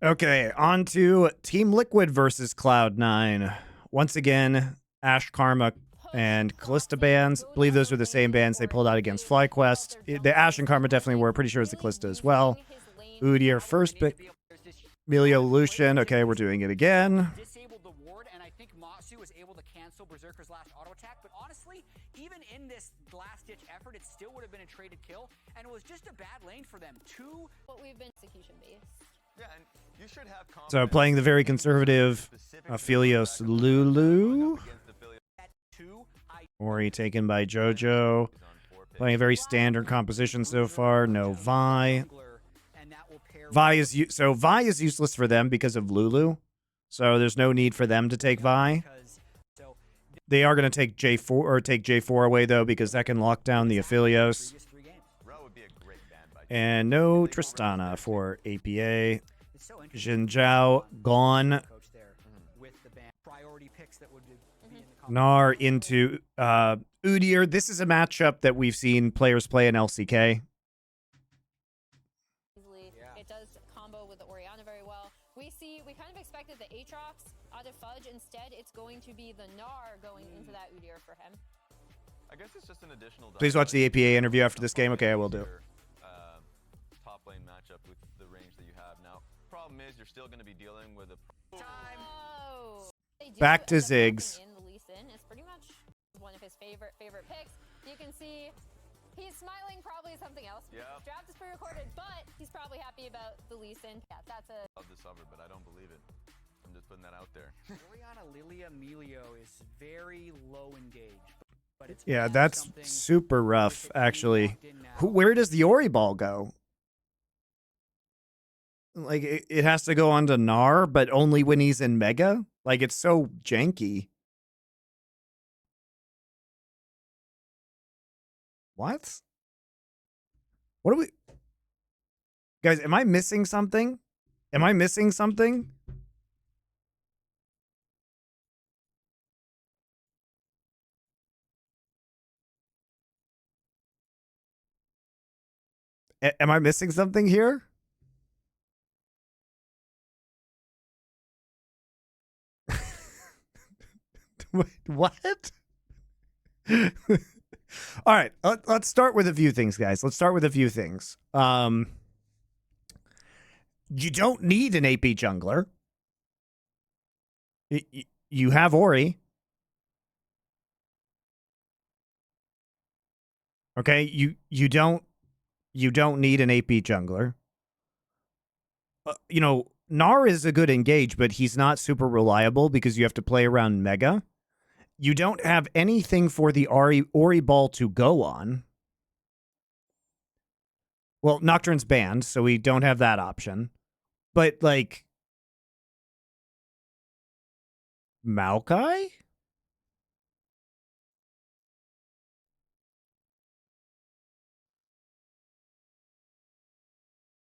Okay, on to Team Liquid versus Cloud9. Once again, Ash Karma and Callista bans. I believe those were the same bans they pulled out against FlyQuest. The Ash and Karma definitely were. Pretty sure it's the Callista as well. Udyr first pick. Emilio Lucian. Okay, we're doing it again. Disabled the ward, and I think Matsu was able to cancel Berserker's last auto attack. But honestly, even in this last-ditch effort, it still would have been a traded kill, and it was just a bad lane for them. What we've been execution-based. Yeah, and you should have so playing the very conservative Aphelios Lulu. Ori taken by Jojo. Playing a very standard composition so far. No Vi. Vi is useless for them because of Lulu. So there's no need for them to take Vi. They are going to take J4 or take J4 away though because that can lock down the Aphelios. And no Tristana for APA. Jin Zhao gone. Gnar into Udyr. This is a matchup that we've seen players play in LCK. It does combo with the Orianna very well. We kind of expected the Aatrox out of Fudge. Instead, it's going to be the Gnar going into that Udyr for him. I guess it's just an additional. Please watch the APA interview after this game. Okay, I will do. Top lane matchup with the range that you have now. Problem is, you're still going to be dealing with a time. Oh. Back to Ziggs. It's pretty much one of his favorite picks. You can see he's smiling, probably something else. Yeah. Draft is pre-recorded, but he's probably happy about the Lee Sin. Yeah, that's a. Love this over, but I don't believe it. I'm just putting that out there. Orianna Lilia Emilio is very low engaged. But it's yeah, that's super rough, actually. Where does the Ori ball go? Like, it has to go onto Gnar, but only when he's in Mega? Like, it's so janky. What? What are we... Guys, am I missing something? Am I missing something? Am I missing something here? What? All right, let's start with a few things, guys. Let's start with a few things. You don't need an AP jungler. You have Ori. Okay, you don't need an AP jungler. You know, Gnar is a good engage, but he's not super reliable because you have to play around Mega. You don't have anything for the Ori ball to go on. Well, Nocturne's banned, so we don't have that option. But, like... Maokai?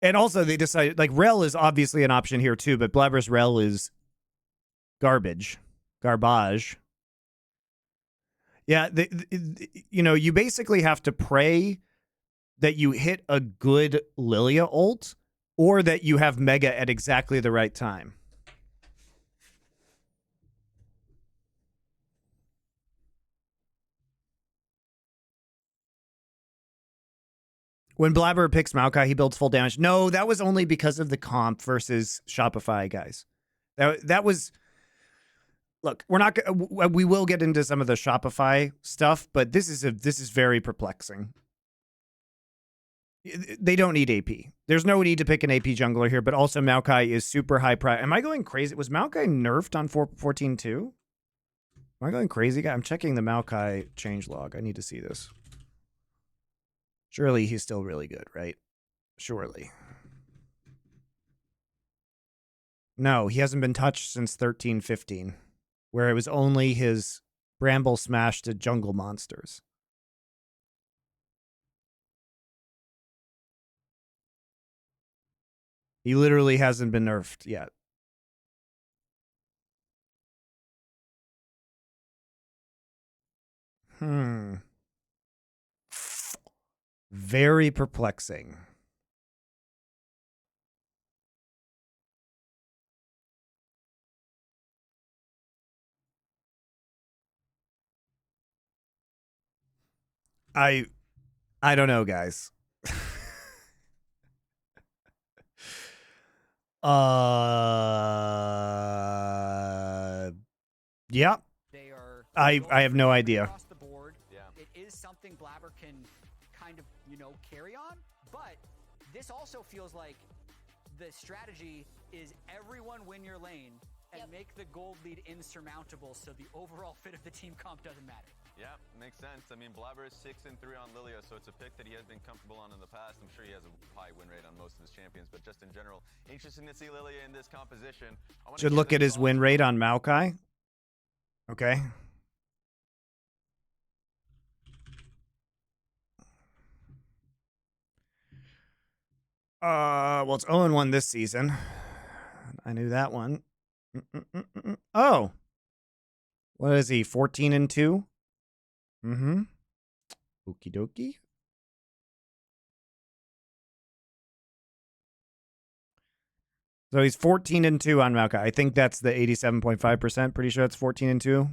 And also, they decided... Like, Rel is obviously an option here, too, but Blabber's Rel is... garbage. Garbage. Yeah, you know, you basically have to pray that you hit a good Lilia ult or that you have Mega at exactly the right time. When Blabber picks Maokai, he builds full damage. No, that was only because of the comp versus Shopify, guys. That was... Look, we're not. We will get into some of the Shopify stuff, but this is very perplexing. They don't need AP. There's no need to pick an AP jungler here, but also Maokai is super high price. Am I going crazy? Was Maokai nerfed on 14.2? Am I going crazy, guy? I'm checking the Maokai changelog. I need to see this. Surely he's still really good, right? Surely. No, he hasn't been touched since 13-15. Where it was only his Bramble Smash to jungle monsters. He literally hasn't been nerfed yet. Very perplexing. I don't know, guys. Yeah. They are I have no idea. across the board. Yeah. It is something Blabber can kind of, carry on, but this also feels like the strategy is everyone win your lane and make the gold lead insurmountable so the overall fit of the team comp doesn't matter. Yeah, makes sense. I mean, Blabber is 6-3 on Lilia, so it's a pick that he has been comfortable on in the past. I'm sure he has a high win rate on most of his champions, but just in general, interesting to see Lilia in this composition. Should look at his win rate on Maokai. Okay. Well, it's 0-1 this season. I knew that one. Oh. What is he? 14-2? Mm-hmm. Okie dokie. So he's 14-2 on Maokai. I think that's the 87.5%. Pretty sure it's 14-2.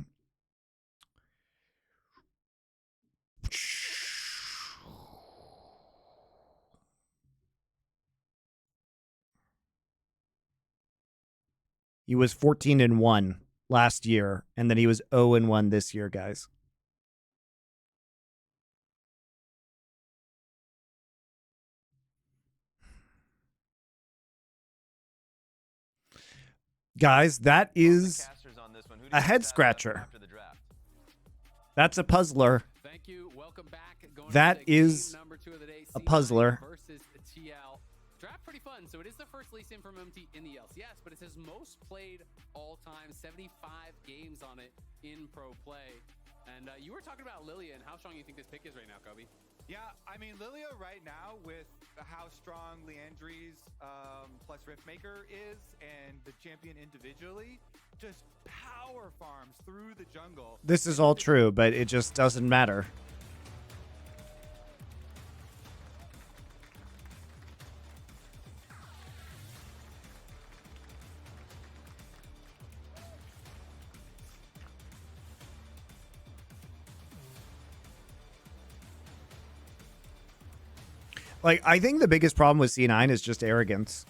He was 14-1 last year, and then he was 0-1 this year, guys. Guys, that is a head scratcher. That's a puzzler. Thank you. Welcome back. That is a puzzler. Versus TL. Draft pretty fun. So it is the first lease in from MT in the LCS, but it says most played all time, 75 games on it in pro play. And you were talking about Lilia and how strong you think this pick is right now, Kobe. Yeah, I mean, Lilia right now with how strong Leandri's plus Riftmaker is and the champion individually, just power farms through the jungle. This is all true, but it just doesn't matter. Like, I think the biggest problem with C9 is just arrogance.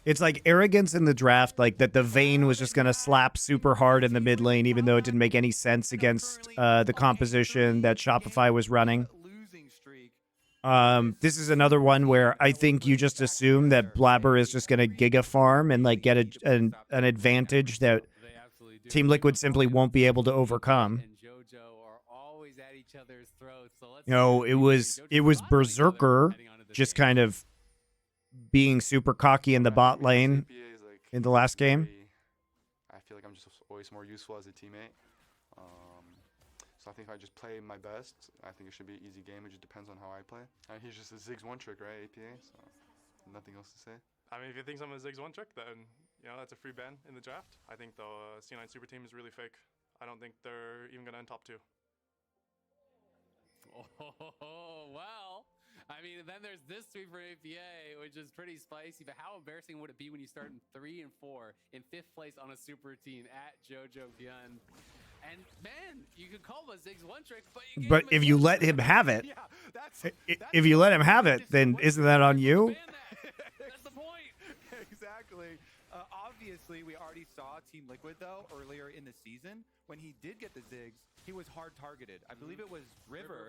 It's like arrogance in the draft, like that the Vayne was just going to slap super hard in the mid lane, even though it didn't make any sense against the composition that Shopify was running. This is another one where I think you just assume that Blabber is just going to giga farm and like get an advantage that Team Liquid simply won't be able to overcome. You know, it was Berserker just kind of being super cocky in the bot lane in the last game. I feel like I'm just always more useful as a teammate. So I think if I just play my best, I think it should be an easy game. It just depends on how I play. And he's just a Ziggs one trick, right? APA. So nothing else to say. I mean, if you think I'm a Ziggs one trick, then that's a free ban in the draft. I think the C9 super team is really fake. I don't think they're even gonna end top 2. Oh, well. I mean, then there's this sweep for APA, which is pretty spicy, but how embarrassing would it be when you start in 3 and 4 in 5th place on a super team at Jojo Gun? And man, you could call him a Ziggs one trick, but if you let him have it, if you let him have it, then isn't that on you? That's the point. Exactly. Obviously, we already saw Team Liquid, though, earlier in the season. When he did get the Ziggs, he was hard targeted. I believe it was River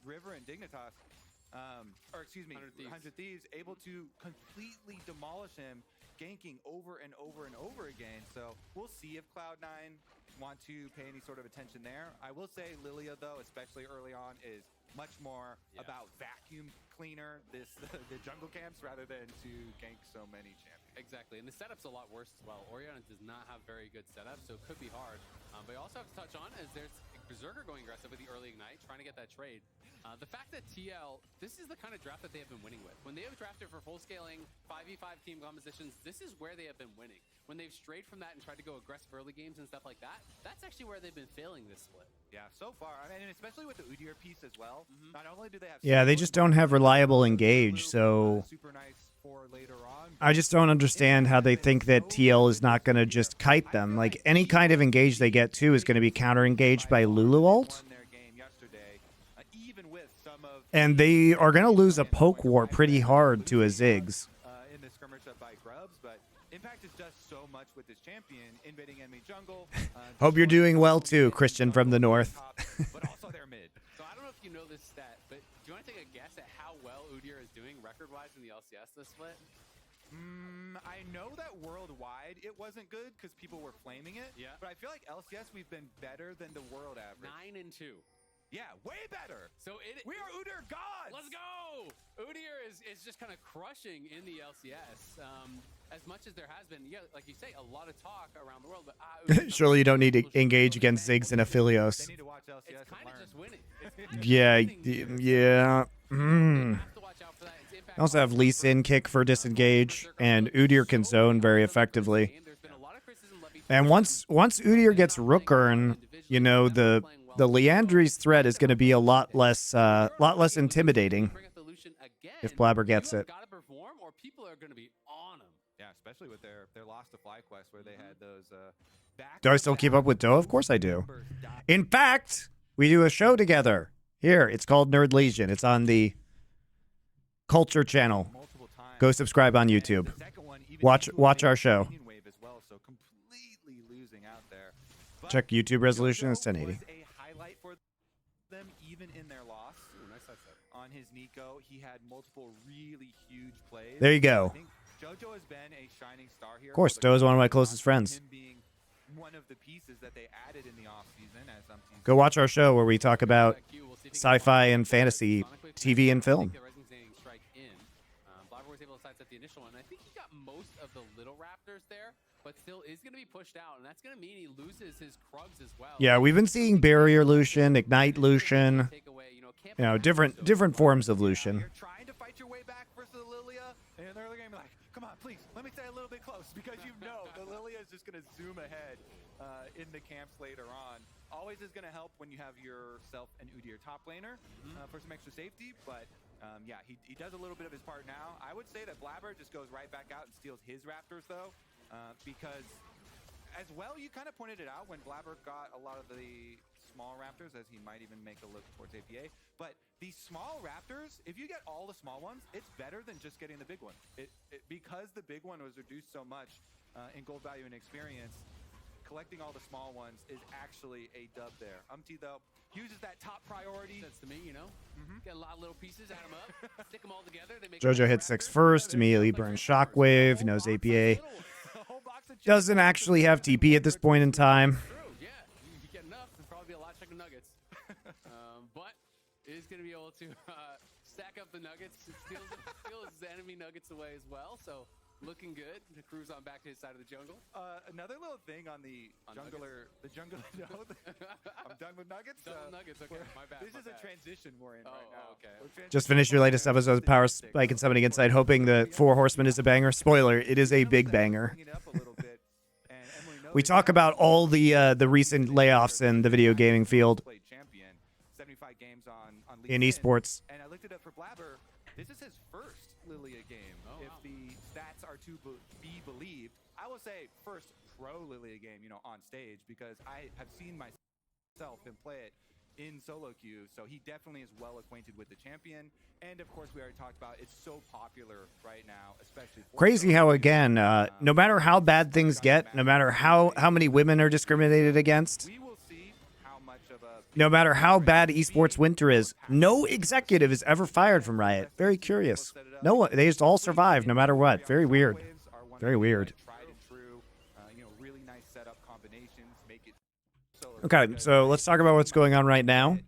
and Dignitas. Or excuse me, 100 Thieves, able to completely demolish him, ganking over and over and over again. So we'll see if Cloud9 want to pay any sort of attention there. I will say Lilia, though, especially early on, is much more about vacuum cleaner the jungle camps rather than to gank so many champions. Exactly, and the setup's a lot worse as well. Orianna does not have very good setup, so it could be hard. But you also have to touch on is there's Berserker going aggressive with the early Ignite, trying to get that trade. The fact that TL, this is the kind of draft that they have been winning with. When they have drafted for full scaling 5v5 team compositions, this is where they have been winning. When they've strayed from that and tried to go aggressive early games and stuff like that, that's actually where they've been failing this split. Yeah, so far. I mean, especially with the Udyr piece as well. Not only do they have... Yeah, they just don't have reliable engage, so... Super nice for later on. I just don't understand how they think that TL is not going to just kite them. Like, any kind of engage they get, too, is going to be counter-engaged by Lulu ult. And they are going to lose a poke war pretty hard to a Ziggs. In the skirmish up by Grubs, but Impact is just so much with this champion, invading enemy jungle. Hope you're doing well too, Christian from the north. But also their mid. So I don't know if you know this stat, but do you want to take a guess at how well Udyr is doing record-wise in the LCS this split? I know that worldwide it wasn't good because people were flaming it. Yeah. But I feel like LCS we've been better than the world average. 9-2. Yeah, way better. So We are Udyr gods. Let's go! Udyr is just kind of crushing in the LCS. As much as there has been, yeah, like you say, a lot of talk around the world. But Surely you don't need to engage against Ziggs and Aphelios. They need to watch LCS it's kind and of learn. just winning. It's kind of Yeah, winning. yeah. You have to watch out for that. It's Impact I also have Lee Sin kick for disengage, and Udyr can zone very effectively. There's been a lot of criticism levied And once Udyr gets Rookern, you know, the Leandri's threat is going to be a lot less intimidating if Blabber gets it. Gotta perform, or people are going to be on him. Yeah, especially with their Lost to Fly quest where they had those Do I still keep up with Doe? Of course I do. In fact, we do a show together. Here, it's called Nerd Legion. It's on the Culture channel. Go subscribe on YouTube. Watch our show. Check YouTube resolution. It's 1080. A highlight for them even in their loss. On his Nico, he had multiple really huge plays. There you go. I think JoJo has been a shining star here. Of course, Doe is one of my closest friends. Him being one of the pieces that they added in the offseason as some teams. Go watch our show where we talk about sci-fi and fantasy TV and film. Blabber was able to sidestep the initial one. I think he got most of the little raptors there, but still is going to be pushed out, and that's going to mean he loses his Krugs as well. Yeah, we've been seeing Barrier Lucian, Ignite Lucian, you know, different forms of Lucian. You're trying to fight your way back versus the Lilia, and in the early game, like, come on, please, let me stay a little bit close, because you know the Lilia is just going to zoom ahead in the camps later on. Always is going to help when you have yourself an Udyr top laner for some extra safety, but yeah, he does a little bit of his part now. I would say that Blabber just goes right back out and steals his Raptors, though, because as well, you kind of pointed it out when Blabber got a lot of the small Raptors, as he might even make a look towards APA. But these small Raptors, if you get all the small ones, it's better than just getting the big one. Because the big one was reduced so much in gold value and experience, collecting all the small ones is actually a dub there. Though, uses that top priority. That's to me, you know. Get a lot of little pieces, add them up, stick them all together. They make JoJo hits 6 first, immediately burns Shockwave, knows APA. Doesn't actually have TP at this point in time. True, yeah. You get enough, there'll probably be a lot of chicken nuggets. But it is going to be able to stack up the nuggets. It steals the enemy nuggets away as well. So looking good to cruise on back to his side of the jungle. Another little thing on the jungler. No, I'm done with nuggets. Nuggets. Okay, my bad. This is a transition we're in right now. Okay. Just finished your latest episode of Power Spike and Summoning Insight, hoping the Four Horsemen is a banger. Spoiler, it is a big banger. We talk about all the recent layoffs in the video gaming field in esports. And I looked it up for Blabber. This is his first Lilia game. If the stats are to be believed, I will say first pro Lilia game, on stage, because I have seen myself him play it in solo queue, so he definitely is well acquainted with the champion. And of course, we already talked about it's so popular right now, especially for Crazy how, again, no matter how bad things get, no matter how many women are discriminated against, we will see how much of a no matter how bad esports winter is, no executive is ever fired from Riot. Very curious. No one, they just all survive no matter what. Very weird. Very weird. tried and true, really nice setup combinations, make it Okay, so let's talk about what's going on right now.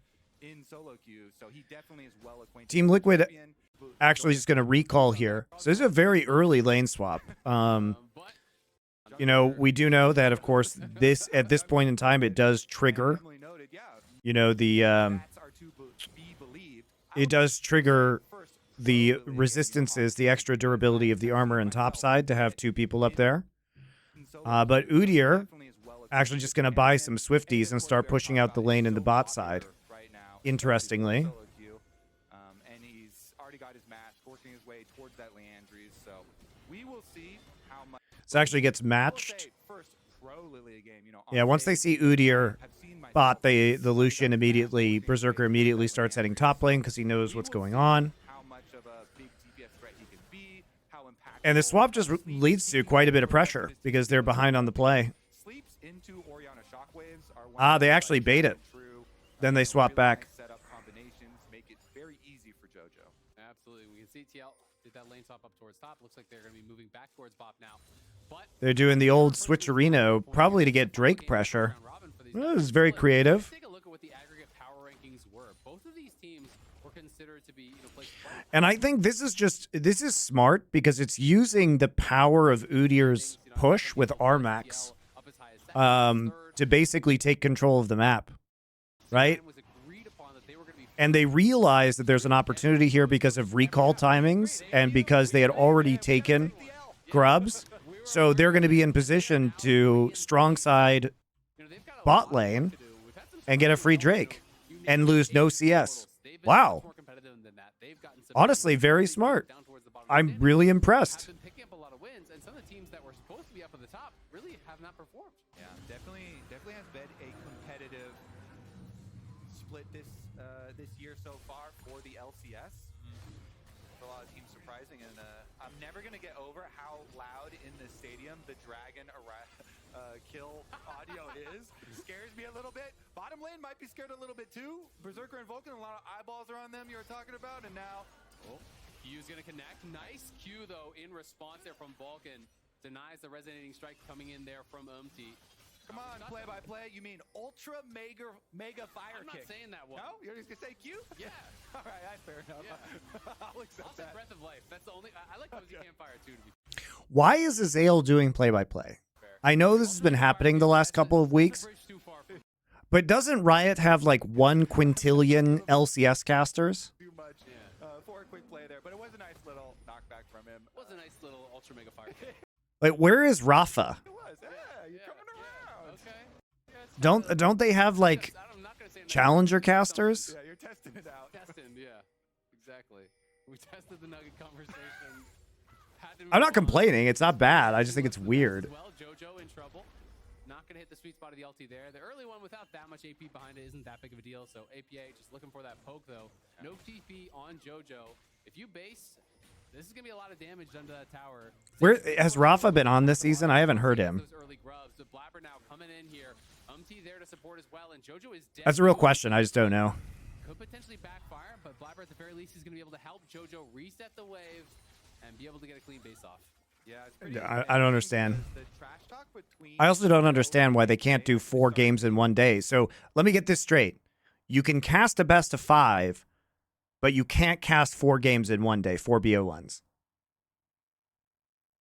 in solo queue, so he definitely is well acquainted. Team with the Liquid champion. actually just going to recall here. So this is a very early lane swap. You know, we do know that, of course, at this point in time, it does trigger, Emily noted, yeah, you know, the stats are to be believed. it does trigger the resistances, the extra durability of the armor and top side to have 2 people up there. But Udyr actually just going to buy some Swifties and start pushing out the lane in the bot side. Interestingly. And he's already got his mask, working his way towards that Leandri's, so we will see how much. This actually gets matched. First pro Lilia game, Yeah, once they see Udyr bot, the Lucian immediately, Berserker immediately starts heading top lane because he knows what's going on. How much of a big DPS threat he can be, how impactful. And the swap just leads to quite a bit of pressure because they're behind on the play. Sleeps into Orianna shockwaves are They actually bait it. Then they swap back. Setup combinations make it very easy for JoJo. Absolutely. We can see TL did that lane swap up towards top. Looks like they're going to be moving back towards bot now. But They're doing the old switcherino, probably to get Drake pressure. That was very creative. Take a look at what the aggregate power rankings were. Both of these teams were considered to be, placed. And I think this is smart because it's using the power of Udyr's push with Armax to basically take control of the map, right? And they realize that there's an opportunity here because of recall timings and because they had already taken grubs. So they're going to be in position to strong side bot lane and get a free Drake and lose no CS. Wow. Honestly, very smart. I'm really impressed. Been picking up a lot of wins, and some of the teams that were supposed to be up at the top really have not performed. Yeah, definitely has been a competitive split this year so far for the LCS. A lot of teams surprising, and I'm never gonna get over how loud in the stadium the Dragon kill audio is. Scares me a little bit. Bottom lane might be scared a little bit too. Berserker and Vulcan, a lot of eyeballs are on them. You were talking about, and now. Q's gonna connect. Nice Q though in response there from Vulcan. Denies the resonating strike coming in there from Umti. Come on, play by play. You mean ultra mega fire I'm kick? not saying that one. No, you're just gonna say Q? Yeah. All right, that's fair enough. Yeah. I'll accept Also, that. Breath of Life. That's the only. I like Cozy Campfire too. To be Why is Azael doing play-by-play? I know this has been happening the last couple of weeks, bridge too far. but doesn't Riot have like 1 quintillion LCS casters? Too much for a quick play there, but it was a nice little knockback from him. Was a nice little ultra mega fire kick. Like, where is Rafa? It was. Yeah, you're coming around. Okay. Yeah, it's Don't they have like I'm not gonna say challenger casters? Yeah, you're testing it out. Testing, yeah, exactly. We tested the Nugget conversation. Had to I'm move not on. complaining. It's not bad. I just think it's weird. Well, JoJo in trouble. Not gonna hit the sweet spot of the ulti there. The early one without that much AP behind it isn't that big of a deal. So APA just looking for that poke though. No TP on JoJo. If you base, this is gonna be a lot of damage done to that tower. Where has Rafa been on this season? I haven't heard him. Those early grubs. The Blabber now coming in here. There to support as well, and JoJo is dead. That's a real question. I just don't know. Could potentially backfire, but Blabber at the very least is going to be able to help JoJo reset the wave and be able to get a clean base off. Yeah, it's pretty I don't understand. the trash talk between I also don't understand why they can't do 4 games in one day. So let me get this straight. You can cast a best of 5, but you can't cast 4 games in one day, 4 BO1s.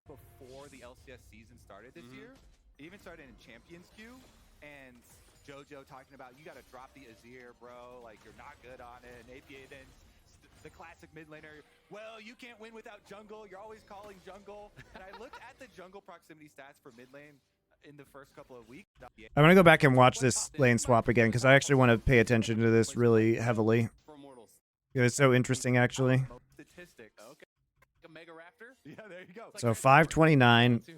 before the LCS season started this year. It even started in Champions Queue, and JoJo talking about you got to drop the Azir, bro. Like you're not good on it. And APA then the classic mid laner. Well, you can't win without jungle. You're always calling jungle. And I looked at the jungle proximity stats for mid lane in the first couple of weeks. I'm going to go back and watch this lane swap again because I actually want to pay attention to this really heavily. For Immortals. It's so interesting, actually. Statistics. Okay. A Mega Raptor. Yeah, there you go. So 529. To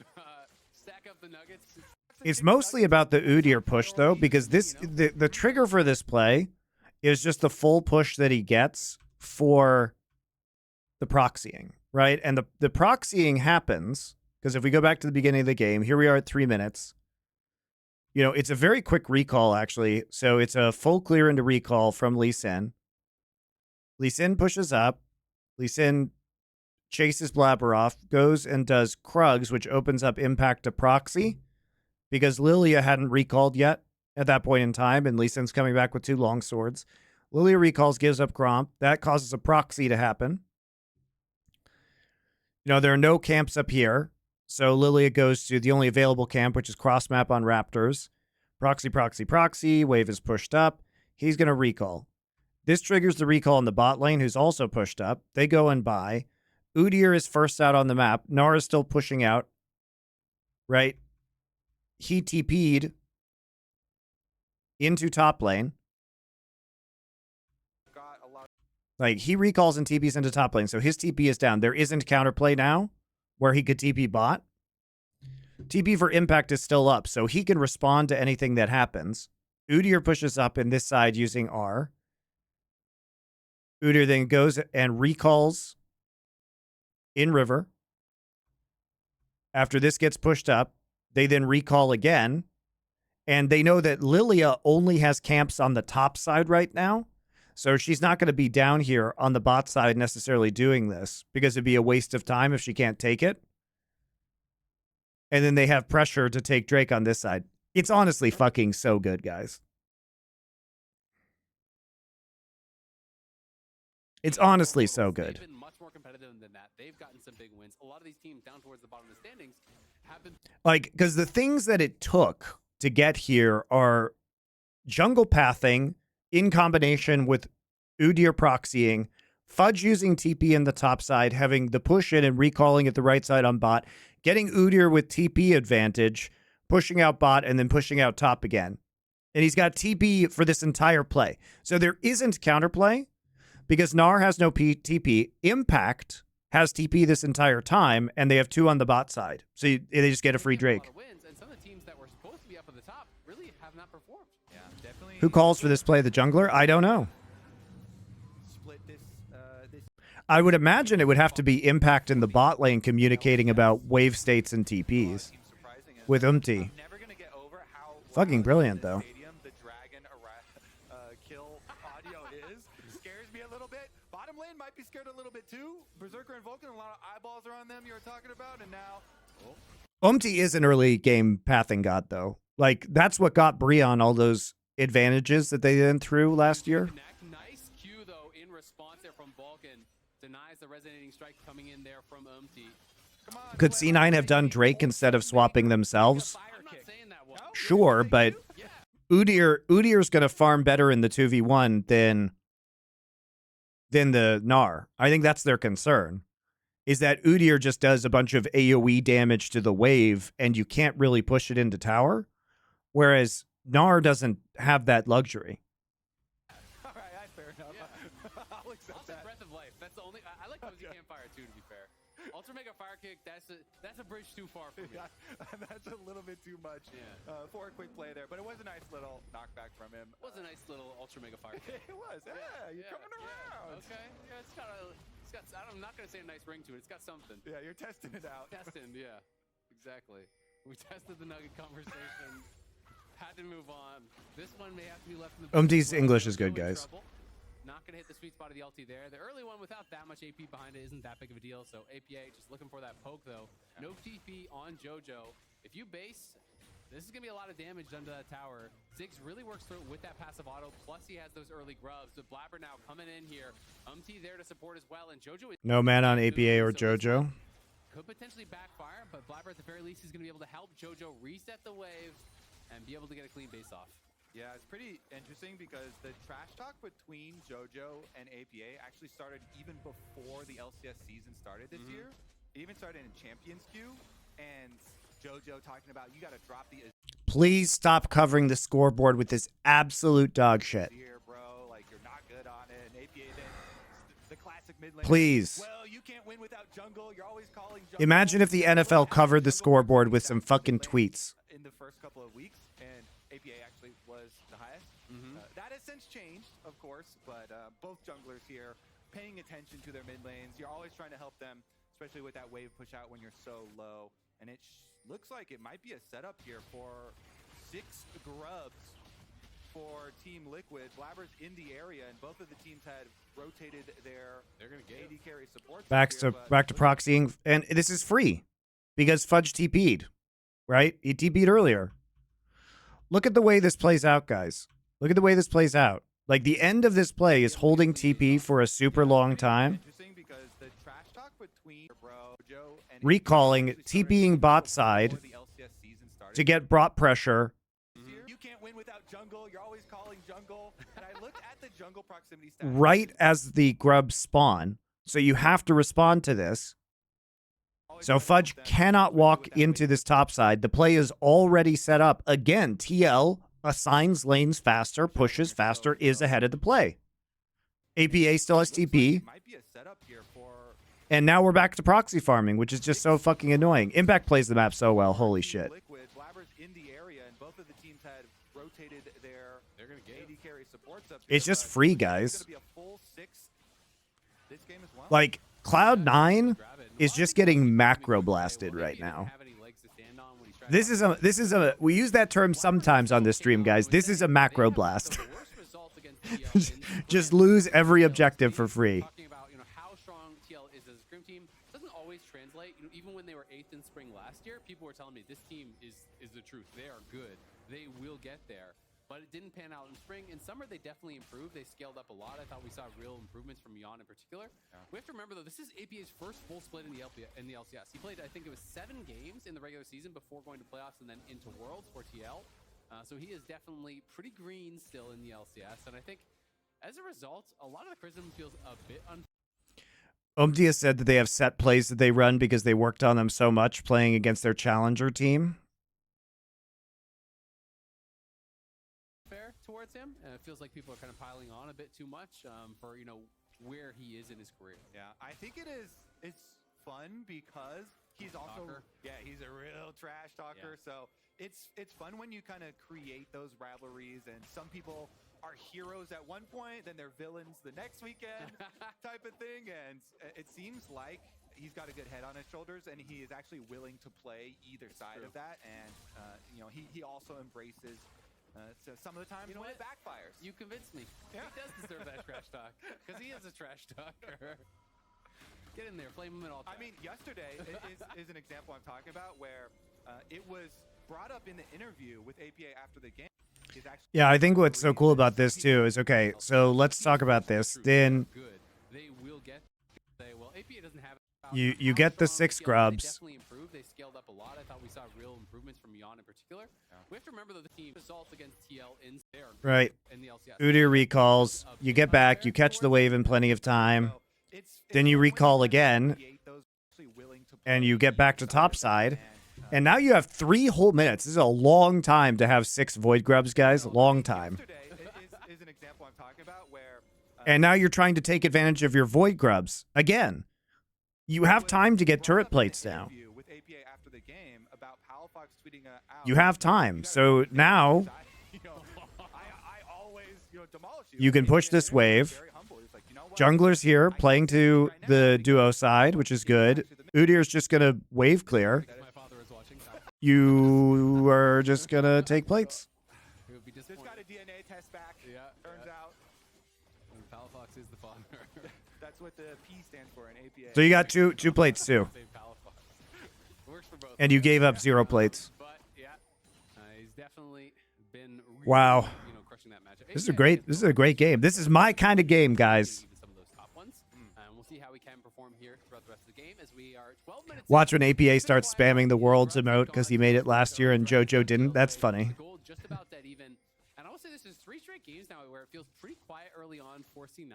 stack up the Nuggets. It's mostly about the Udyr push, though, because the trigger for this play is just the full push that he gets for the proxying, right? And the proxying happens because if we go back to the beginning of the game, here we are at 3 minutes. You know, it's a very quick recall, actually. So it's a full clear into recall from Lee Sin. Lee Sin pushes up. Lee Sin chases Blabber off, goes and does Krugs, which opens up impact to proxy because Lilia hadn't recalled yet at that point in time, and Lee Sin's coming back with 2 long swords. Lilia recalls, gives up Gromp. That causes a proxy to happen. You know, there are no camps up here, so Lilia goes to the only available camp, which is cross map on Raptors. Proxy, proxy, proxy. Wave is pushed up. He's going to recall. This triggers the recall in the bot lane, who's also pushed up. They go and buy. Udyr is first out on the map. Nara's still pushing out. Right? He TP'd into top lane. Like, he recalls and TPs into top lane, so his TP is down. There isn't counterplay now where he could TP bot. TP for impact is still up, so he can respond to anything that happens. Udyr pushes up in this side using R. Udyr then goes and recalls in river. After this gets pushed up, they then recall again. And they know that Lilia only has camps on the top side right now. So she's not going to be down here on the bot side necessarily doing this because it'd be a waste of time if she can't take it. And then they have pressure to take Drake on this side. It's honestly fucking so good, guys. It's honestly so good. They've been much more competitive than that. They've gotten some big wins. A lot of these teams down towards the bottom of the standings have been Like, because the things that it took to get here are jungle pathing in combination with Udyr proxying, Fudge using TP in the top side, having the push in and recalling at the right side on bot, getting Udyr with TP advantage, pushing out bot, and then pushing out top again. And he's got TP for this entire play. So there isn't counterplay because Gnar has no TP. Impact has TP this entire time, and they have 2 on the bot side. So they just get a free Drake. and some of the teams that were supposed to be up at the top really have not performed. Yeah, definitely. Who calls for this play? The jungler? I don't know. Split this. I would imagine it would have to be Impact in the bot lane communicating about wave states and TPs with Umti. Never gonna get over how Fucking brilliant, though. stadium the dragon kill audio is. Scares me a little bit. Bottom lane might be scared a little bit too. Berserker and Vulcan, a lot of eyeballs are on them you were talking about, and now Umti is an early game pathing god, though. Like, that's what got Breon all those advantages that they then threw last year. Nice Q though in response there from Vulcan. Denies the resonating strike coming in there from Umti. Could C9 have done Drake instead of swapping themselves? I'm not saying that one. Sure, but Udyr's going to farm better in the 2v1 than the Gnar. I think that's their concern, is that Udyr just does a bunch of AoE damage to the wave, and you can't really push it into tower, whereas Gnar doesn't have that luxury. all right, fair enough. I'll accept Also, that. Breath of Life. That's the only. I like Cozy Campfire too. To be fair, Ultra Mega Fire Kick. That's a bridge too far for me. Yeah, that's a little bit too much for a quick play there, but it was a nice little knockback from him. It was a nice little Ultra Mega Fire Kick. It was. Yeah, you're coming around. Okay. Yeah, it's got. I'm not gonna say a nice ring to it. It's got something. Yeah, you're testing it out. Testing. Yeah. Exactly. We tested the Nugget conversation. Had to move on. This one may have to be left in the. Umti's English is good, guys. Not going to hit the sweet spot of the LT there. The early one without that much AP behind it isn't that big of a deal. So APA just looking for that poke though. No TP on JoJo. If you base, this is going to be a lot of damage done to that tower. Ziggs really works through with that passive auto. Plus he has those early grubs. The Blabber now coming in here. Umti there to support as well. And JoJo is No man on APA or JoJo. could potentially backfire, but Blabber at the very least is going to be able to help JoJo reset the wave and be able to get a clean base off. Yeah, it's pretty interesting because the trash talk between JoJo and APA actually started even before the LCS season started this year. It even started in Champions Queue, and JoJo talking about you got to drop the Please stop covering the scoreboard with this absolute dog shit. Azir, bro. Like you're not good on it. And APA then the classic mid lane. Please. Well, you can't win without jungle. You're always calling jungle. Imagine if the NFL covered the scoreboard with some fucking tweets. In the first couple of weeks, and APA actually was the highest. That has since changed, of course, but both junglers here paying attention to their mid lanes. You're always trying to help them, especially with that wave push out when you're so low. And it looks like it might be a setup here for 6 grubs for Team Liquid. Blabber's in the area, and both of the teams had rotated their AD carry support. Back to proxying, and this is free because Fudge TP'd, right? He TP'd earlier. Look at the way this plays out, guys. Look at the way this plays out. Like, the end of this play is holding TP for a super long time. Recalling, TPing bot side to get bot pressure. You can't win without jungle. You're always calling jungle. And I looked at the jungle proximity stats. Right as the grubs spawn. So you have to respond to this. So Fudge cannot walk into this top side. The play is already set up. Again, TL assigns lanes faster, pushes faster, is ahead of the play. APA still has TP. And now we're back to proxy farming, which is just so fucking annoying. Impact plays the map so well. Holy shit. Blabber's in the area, and both of the teams had rotated their AD carry supports up. It's just free, It's guys. gonna be a full 6 this game as well. Like, Cloud9 is just getting macro blasted right now. This is a we use that term sometimes on this stream, guys. This is a macro blast. Just lose every objective for free. Talking about, how strong TL is as a scrim team doesn't always translate. Even when they were 8th in spring last year, people were telling me this team is the truth. They are good. They will get there. But it didn't pan out in spring. In summer, they definitely improved. They scaled up a lot. I thought we saw real improvements from Jan in particular. Yeah. We have to remember, though, this is APA's first full split in the LCS. He played, I think it was 7 games in the regular season before going to playoffs and then into Worlds for TL. So he is definitely pretty green still in the LCS. And I think, as a result, a lot of the criticism feels a bit Omdia said that they have set plays that they run because they worked on them so much playing against their challenger team. Towards him. It feels like people are kind of piling on a bit too much for where he is in his career. Yeah, I think it's fun because he's also he's a real trash talker. Yeah. So it's fun when you kind of create those rivalries, and some people are heroes at one point, then they're villains the next weekend type of thing. And it seems like he's got a good head on his shoulders, and he is actually willing to play either side of that. And he also embraces. So some of the times when it backfires. You convinced me. Yeah. He does deserve that trash talk because he is a trash talker. Get in there, flame him in all time. I mean, yesterday is an example I'm talking about where it was brought up in the interview with APA after the game. Yeah, I think what's so cool about this too is, okay, so let's talk about this. Then they will get. Well, APA doesn't have. You get the 6 grubs. They definitely improved. They scaled up a lot. I thought we saw real improvements from Jan in particular. Yeah. We have to remember that the team results against TL in there. Right. In the LCS. Udyr recalls. You get back. You catch the wave in plenty of time. Then you recall again. And you get back to topside. And now you have 3 whole minutes. This is a long time to have 6 void grubs, guys. Long time. Is an example I'm talking about where. And now you're trying to take advantage of your void grubs again. You have time to get turret plates down. You have time. So now you can push this wave. Jungler's here playing to the duo side, which is good. Udyr's just going to wave clear. You are just going to take plates. Just got a DNA test back. Yeah, turns out. Palafox is the father. That's what the P stands for in APA. So you got two plates too. And you gave up 0 plates. But yeah, he's definitely been really, wow. Crushing that matchup. This is a great game. This is my kind of game, guys. Some of those top ones. And we'll see how we can perform here throughout the rest of the game as we are 12 minutes. Watch when APA starts spamming the Worlds emote because he made it last year and JoJo didn't. That's funny. Just about dead even. And I will say this is 3 straight games now where it feels pretty quiet early on for C9.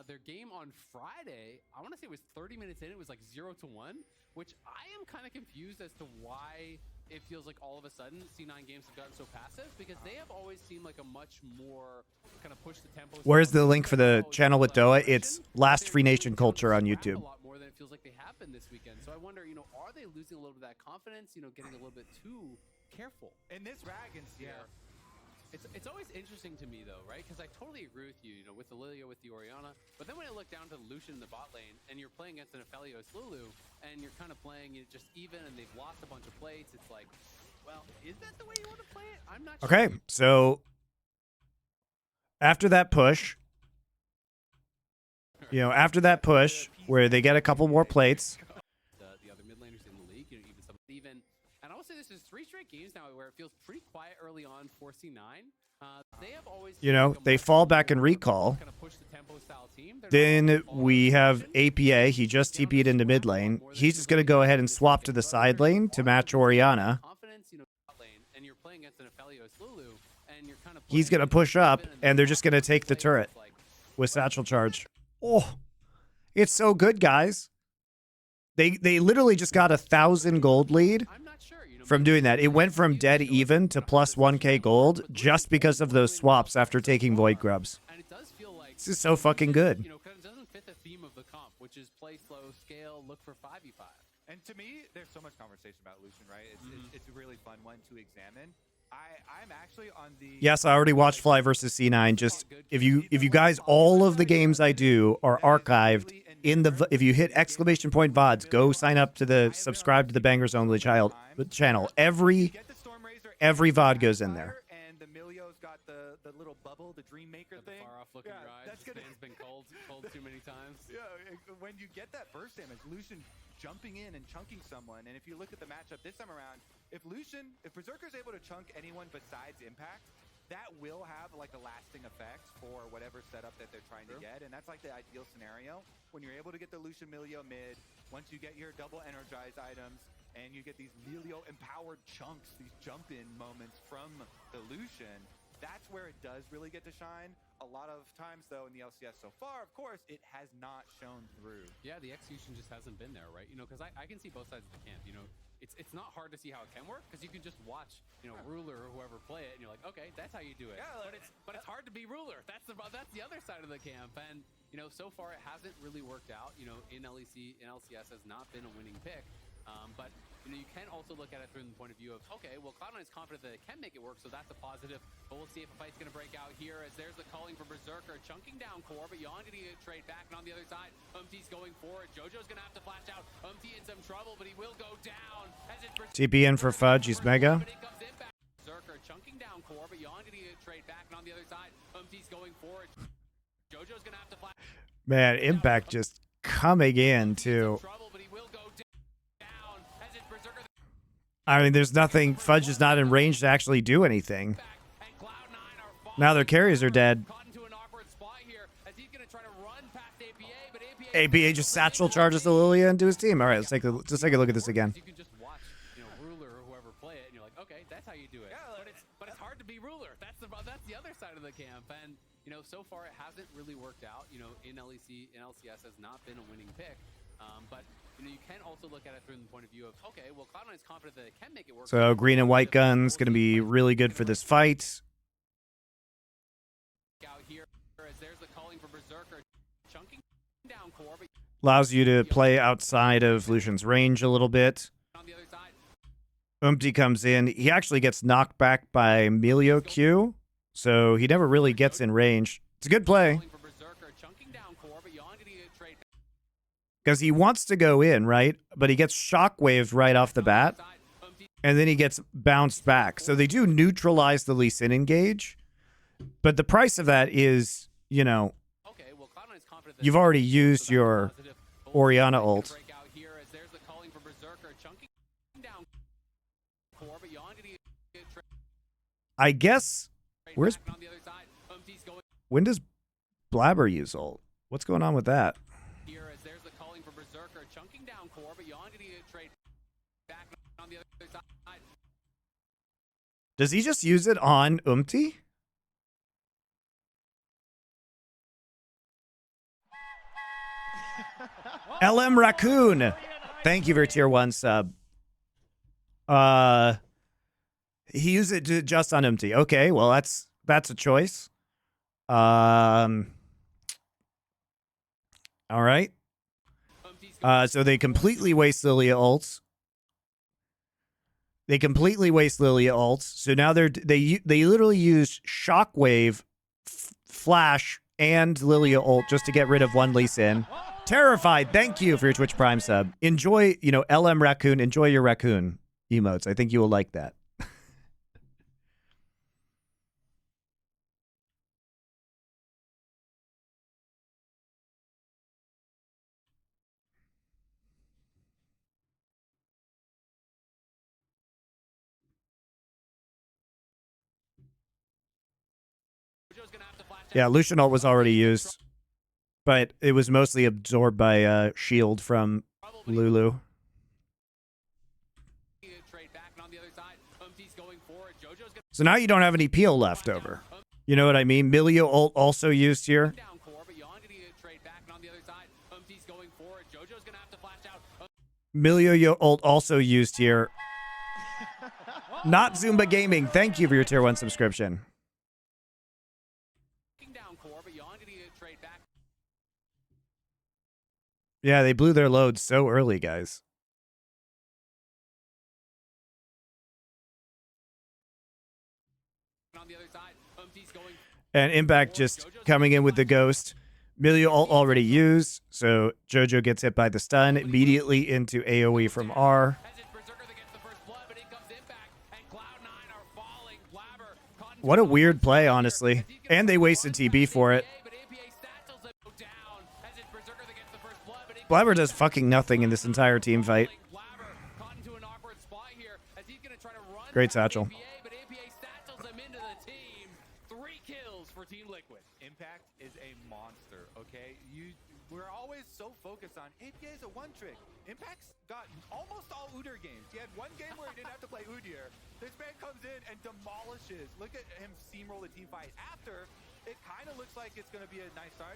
Their game on Friday, I want to say it was 30 minutes in. It was like 0-1, which I am kind of confused as to why it feels like all of a sudden C9 games have gotten so passive, because they have always seemed like a much more kind of push the tempo. Where's the link for the channel with Doa? It's Last Free Nation Culture on YouTube. A lot more than it feels like they have been this weekend. So I wonder, are they losing a little bit of that confidence? Getting a little bit too careful. In this Dragons here. Yeah. It's always interesting to me, though, right? Because I totally agree with you, with the Lilia, with the Orianna. But then when I look down to the Lucian in the bot lane, and you're playing against an Aphelios Lulu, and you're kind of playing just even, and they've lost a bunch of plates, it's like, well, is that the way you want to play it? I'm not sure. Okay, so after that push, where they get a couple more plates. The other mid laners in the league, even some and I will say this is 3 straight games now where it feels pretty quiet early on for C9. They have always, they fall back and recall. Kind of push the tempo style team. Then we have APA. He just TP'd into mid lane. He's just going to go ahead and swap to the side lane to match Orianna. He's going to push up, and they're just going to take the turret with Satchel Charge. Oh, it's so good, guys. They literally just got 1,000 gold lead from doing that. It went from dead even to plus 1k gold just because of those swaps after taking Void Grubs. This is so fucking good. It doesn't fit the theme of the comp, which is play slow, scale, look for 5v5. And to me, there's so much conversation about Lucian, right? It's a really fun one to examine. I'm actually on the... Yes, I already watched Fly versus C9. Just if you guys, all of the games I do are archived in the... If you hit exclamation point VODs, go sign up to the... Subscribe to the Bangers Only channel. Every VOD goes in there. And the Milio's got the little bubble, the Dream Maker thing. Far off looking ride. This man's been cold too many times. Yeah, when you get that burst damage, Lucian jumping in and chunking someone, and if you look at the matchup this time around, if Berserker's able to chunk anyone besides Impact, that will have like a lasting effect for whatever setup that they're trying to get, and that's like the ideal scenario when you're able to get the Lucian Milio mid. Once you get your double energized items and you get these Milio empowered chunks, these jump in moments from the Lucian, that's where it does really get to shine. A lot of times, though, in the LCS so far, of course, it has not shown through. Yeah, the execution just hasn't been there, right? You know, because I can see both sides of the camp. You know, it's not hard to see how it can work because you can just watch, you know, Ruler or whoever play it, and you're like, okay, that's how you do it. Yeah, but it's hard to be Ruler. That's the other side of the camp, and you know, so far it hasn't really worked out. You know, in LEC and LCS has not been a winning pick. But you know, you can also look at it from the point of view of, okay, well, Cloud9 is confident that it can make it work, so that's a positive. But we'll see if a fight's going to break out here, as there's the calling for Berserker, chunking down core, but Yon going to get a trade back, and on the other side, Umti's going forward. Jojo's going to have to flash out. Umti in some trouble, but he will go down. As it's TP in for Fudge, he's mega. Berserker chunking down core, but Yon going to get a trade back, and on the other side, Umti's going forward. Jojo's going to have to flash. Man, Impact just coming in too. I mean, there's nothing. Fudge is not in range to actually do anything. Now their carriers are dead. APA just satchel charges to Lilia into his team. All right, let's take a look at this again. You can just watch, you know, Ruler or whoever play it, and you're like, okay, that's how you do it. But it's hard to be Ruler. That's the other side of the camp, and you know, so far it hasn't really worked out. You know, in LEC and LCS has not been a winning pick. But you know, you can also look at it from the point of view of, okay, well, Cloud9 is confident that it can make it work. So green and white guns going to be really good for this fight. Out here, as there's the calling for Berserker, chunking down core, but Allows you to play outside of Lucian's range a little bit. on the other side, Umti comes in. He actually gets knocked back by Milio Q, so he never really gets in range. It's a good play. calling for Berserker, chunking down core, but Yon going to get a trade Because he wants to go in, right? But he gets shockwaved right off the bat. And then he gets bounced back. So they do neutralize the Lee Sin engage. But the price of that is, you know, okay, well, Cloud9 is confident that you've already used your Orianna ult. break out here, as there's the calling for Berserker, chunking down core, but Yon going to get a trade I guess, where's, back, and on the other side, Umti's going when does Blabber use ult? What's going on with that? here, as there's the calling for Berserker, chunking down core, but Yon going to get a trade back, and on the other side. Does he just use it on Umti? LM Raccoon. Thank you for tier 1 sub. He used it just on Umti. Okay, well that's a choice. All right. So they completely waste Lilia ults. They completely waste Lilia ults. So now they literally use Shockwave, Flash, and Lilia ult just to get rid of one Lee Sin. Terrified. Thank you for your Twitch Prime sub. Enjoy, you know, LM Raccoon. Enjoy your raccoon emotes. I think you will like that. Yeah, Lucian ult was already used, but it was mostly absorbed by shield from Lulu. So now you don't have any peel left over. You know what I mean? Milio ult also used here. Milio ult also used here. Not Zumba Gaming. Thank you for your tier 1 subscription. Yeah, they blew their load so early, guys. On the other side, Umtee's going And Impact just coming in with the Ghost. Milio already used, so JoJo gets hit by the stun immediately into AoE from R. What a weird play, honestly. And they wasted TB for it. Blabber does fucking nothing in this entire team fight. Great satchel. Impact is a monster, okay? We're always so focused on APA is a one trick. Impact's got almost all Udyr games. He had one game where he didn't have to play Udyr. This man comes in and demolishes. Look at him steamroll the team fight. After, it kind of looks like it's going to be a nice start.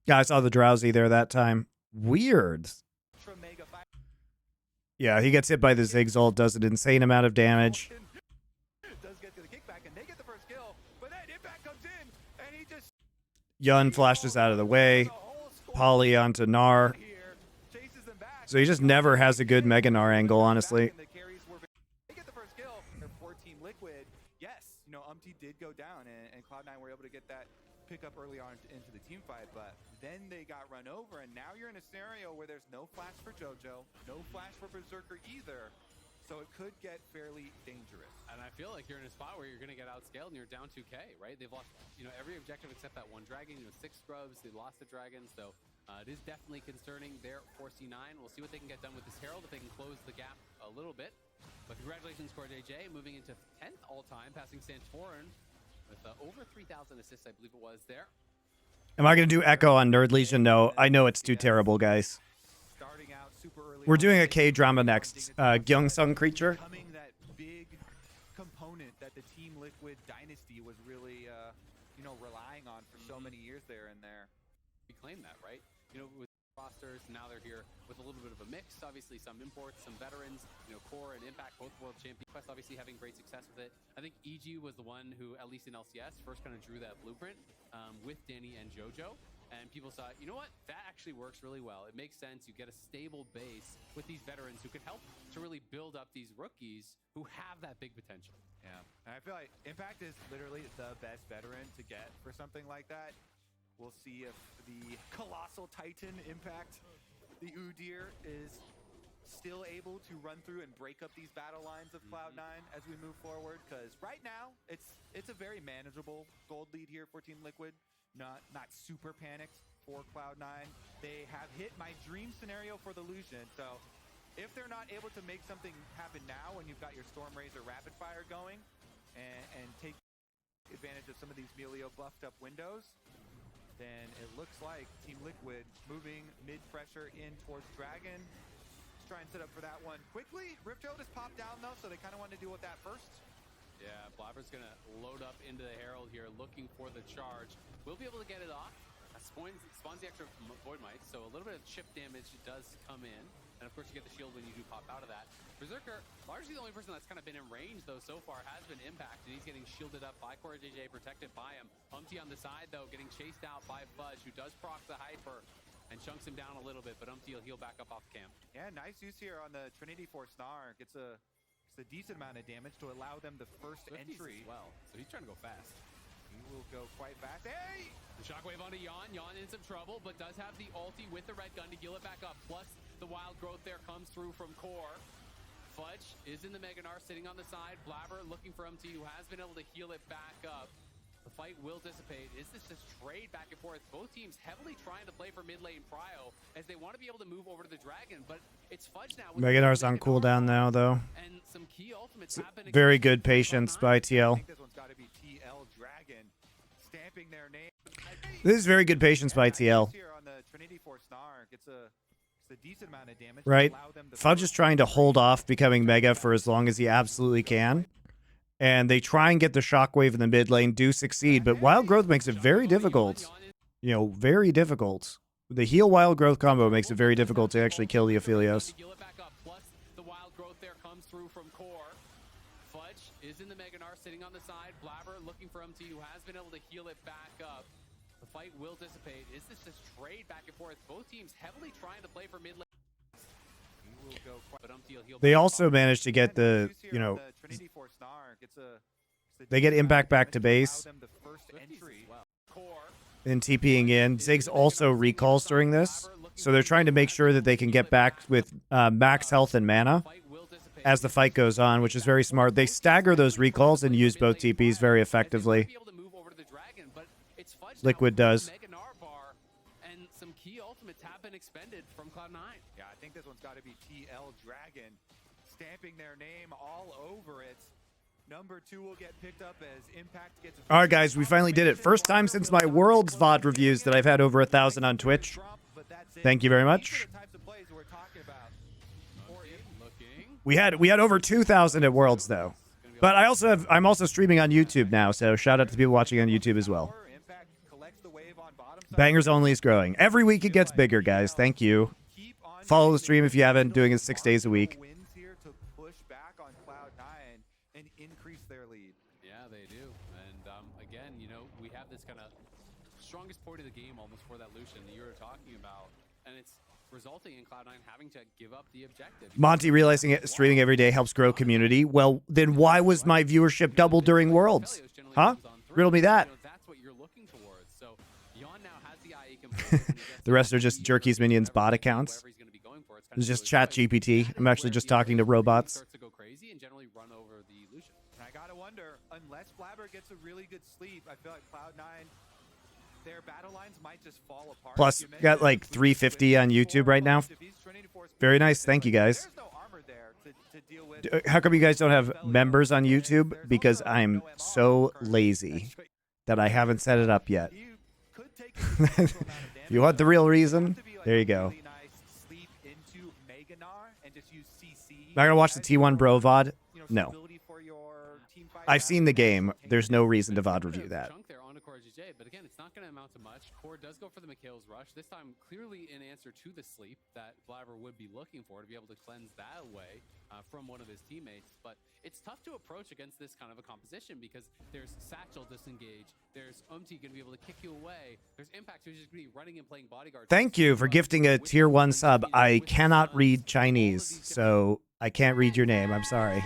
Yeah, I saw the drowsy there that time. Weird. Yeah, he gets hit by the Ziggs ult, does an insane amount of damage. Yun flashes out of the way. Poly onto Gnar. So he just never has a good Mega Gnar angle, honestly. Yes, Umtee did go down, and Cloud9 were able to get that pick up early on into the team fight, but then they got run over, and now you're in a scenario where there's no flash for JoJo, no flash for Berserker either. So it could get fairly dangerous. And I feel like you're in a spot where you're going to get outscaled and you're down 2K, right? They've lost, every objective except that one dragon. 6 scrubs. They lost the dragon, so it is definitely concerning there for C9. We'll see what they can get done with this Herald, if they can close the gap a little bit. But congratulations, CoreJJ, moving into 10th all-time, passing Santorin with over 3,000 assists, I believe it was there. Am I going to do Echo on Nerd Legion? No, I know it's too terrible, guys. We're doing a K-drama next. Gyeongsung Creature. That big component that the Team Liquid dynasty was really, relying on for so many years there and there. We claim that, right? With rosters, now they're here with a little bit of a mix. Obviously, some imports, some veterans. Core and Impact, both world champions. Quest obviously having great success with it. I think EG was the one who, at least in LCS, first kind of drew that blueprint with Danny and JoJo. And people saw, you know what? That actually works really well. It makes sense. You get a stable base with these veterans who can help to really build up these rookies who have that big potential. Yeah, and I feel like Impact is literally the best veteran to get for something like that. We'll see if the Colossal Titan Impact, the Udyr, is still able to run through and break up these battle lines of Cloud9 as we move forward. Because right now, it's a very manageable gold lead here for Team Liquid. Not super panicked for Cloud9. They have hit my dream scenario for the Lucian. So if they're not able to make something happen now when you've got your Stormrazor Rapid Fire going and take advantage of some of these Milio buffed up windows, then it looks like Team Liquid moving mid-pressure in towards Dragon. Let's try and set up for that one quickly. Ripto just popped down though, so they kind of want to deal with that first. Yeah, Blabber's going to load up into the Herald here, looking for the charge. We'll be able to get it off. Spawns the extra Void Might, so a little bit of chip damage does come in. And of course, you get the shield when you do pop out of that. Berserker, largely the only person that's kind of been in range, though, so far has been Impact, and he's getting shielded up by CoreJJ, protected by him. Umtee on the side, though, getting chased out by Fudge, who does proc the Hyper and chunks him down a little bit, but Umtee will heal back up off camp. Yeah, nice use here on the Trinity Force Snar. Gets a decent amount of damage to allow them the first entry. As well, so he's trying to go fast. He will go quite fast. Hey! The shockwave onto Yon. Yon in some trouble, but does have the ulti with the red gun to heal it back up. Plus, the wild growth there comes through from Core. Fudge is in the Mega Gnar, sitting on the side. Blabber looking for Umtee, who has been able to heal it back up. The fight will dissipate. Is this just trade back and forth? Both teams heavily trying to play for mid lane prio as they want to be able to move over to the Dragon, but it's Fudge now. Mega Gnar's on cooldown now, though. And some key ultimates have been very good patience by TL. I think this one's got to be TL Dragon stamping their name. This is very good patience by TL. Here on the Trinity Force Snar gets a decent amount of damage. Right? Fudge is trying to hold off becoming Mega for as long as he absolutely can. And they try and get the shockwave in the mid lane, do succeed, but Wild Growth makes it very difficult. Very difficult. The heal Wild Growth combo makes it very difficult to actually kill the Aphelios. Plus, the Wild Growth there comes through from Core. Fudge is in the Mega Gnar, sitting on the side. Blabber looking for Umtee, who has been able to heal it back up. The fight will dissipate. Is this just trade back and forth? Both teams heavily trying to play for mid lane. But They also managed to get the, Trinity Force Snar gets a They get impact back to base. Allow them the first entry. And TPing in. Ziggs also recalls during this, so they're trying to make sure that they can get back with max health and mana as the fight goes on, which is very smart. They stagger those recalls and use both TPs very effectively. Liquid does. And some key ultimates have been expended from Cloud9. Yeah, I think this one's got to be TL Dragon stamping their name all over it. Number 2 will get picked up as Impact gets. All right, guys, we finally did it. First time since my Worlds VOD reviews that I've had over 1,000 on Twitch. Thank you very much. We had over 2,000 at Worlds though, but I'm also streaming on YouTube now, so shout out to people watching on YouTube as well. Bangers Only is growing every week. It gets bigger, guys. Thank you. Follow the stream if you haven't. Doing it 6 days a week. Yeah, they do. And again, you know, we have this kind of strongest point of the game almost for that Lucian that you were talking about, and it's resulting in Cloud9 having to give up the objective. Monty realizing it, streaming every day helps grow community. Well, then why was my viewership double during Worlds? Huh? Riddle me that. That's what you're looking towards. So Yon now has the IE component. The rest are just Jerky's Minions bot accounts. It's just chat GPT. I'm actually just talking to robots. Starts to go crazy and generally run over the Lucian. And I gotta wonder, unless Blabber gets a really good sleep, I feel like Cloud9, their battle lines might just fall apart. Plus, got like 350 on YouTube right now. Very nice. Thank you, guys. There's no armor there to deal with. How come you guys don't have members on YouTube? Because I'm so lazy that I haven't set it up yet. You want the real reason? There you go. Am I gonna watch the T1 Bro VOD? No. I've seen the game. There's no reason to VOD review that. Chunk there on to Core GJ, but again, it's not going to amount to much. Core does go for the McHale's rush, this time clearly in answer to the sleep that Blabber would be looking for to be able to cleanse that away from one of his teammates. But it's tough to approach against this kind of a composition because there's Satchel disengage, there's Umti going to be able to kick you away, there's Impact who's just going to be running and playing bodyguard. Thank you for gifting a tier 1 sub. I cannot read Chinese, so I can't read your name. I'm sorry.